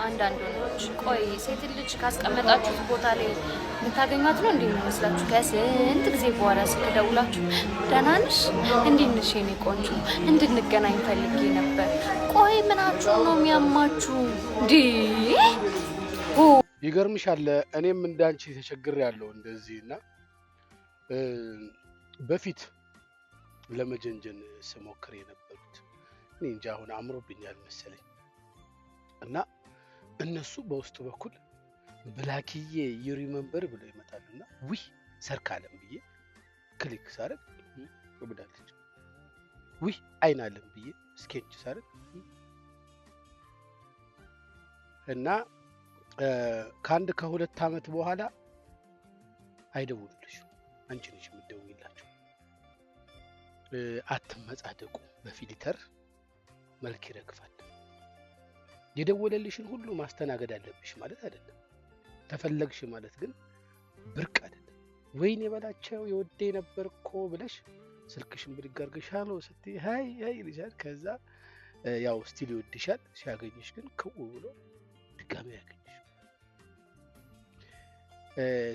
አንዳንድ ወንዶች ቆይ ሴት ልጅ ካስቀመጣችሁት ቦታ ላይ ልታገኟት ነው እንዴ የሚመስላችሁ? ከስንት ጊዜ በኋላ ስልክ ደውላችሁ ደህና ነሽ እንዴት ነሽ የኔ ቆንጆ እንድንገናኝ ፈልጌ ነበር። ቆይ ምናችሁ ነው የሚያማችሁ እንዴ? ይገርምሻል እኔም እንዳንቺ ተቸግሬያለሁ እንደዚህና በፊት ለመጀንጀን ስሞክር የነበሩት እኔ እንጃ አሁን አምሮብኛል መሰለኝ እና እነሱ በውስጡ በኩል ብላኪዬ ዩሪመምበር ብለው ይመጣሉና ውይ ሰርካለም ብዬ ክሊክ ሳረግ ወብዳለች ውይ አይናለም ብዬ ስኬች ሳረግ እና ከአንድ ከሁለት ዓመት በኋላ አይደውሉልሽ አንቺ ነሽ የምትደውይላቸው አትመጻደቁ በፊልተር መልክ ይረግፋል የደወለልሽን ሁሉ ማስተናገድ አለብሽ ማለት አይደለም ተፈለግሽ ማለት ግን ብርቅ አይደለም ወይኔ በላቸው የወዴ ነበርኮ ብለሽ ስልክሽን ብድጋርገሻለው ስትይ ሃይ ሃይ ይልሻል ከዛ ያው ስቲል ይወድሻል ሲያገኝሽ ግን ከው ብሎ ድጋሚ ያገኝሽ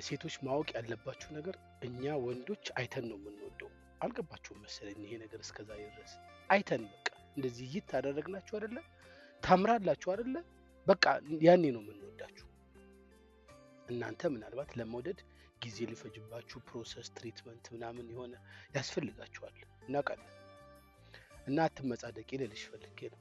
ሴቶች ማወቅ ያለባችሁ ነገር እኛ ወንዶች አይተን ነው የምንወደው አልገባችሁም መሰለኝ ይሄ ነገር እስከዛ ይድረስ አይተን በቃ እንደዚህ ይታደረግናችሁ አይደለ ታምራላችሁ አይደለ በቃ ያኔ ነው የምንወዳችሁ እናንተ ምናልባት ለመውደድ ጊዜ ሊፈጅባችሁ ፕሮሰስ ትሪትመንት ምናምን የሆነ ያስፈልጋችኋል እናቃለን እና አትመጻደቂ ልልሽ ፈልጌ ነው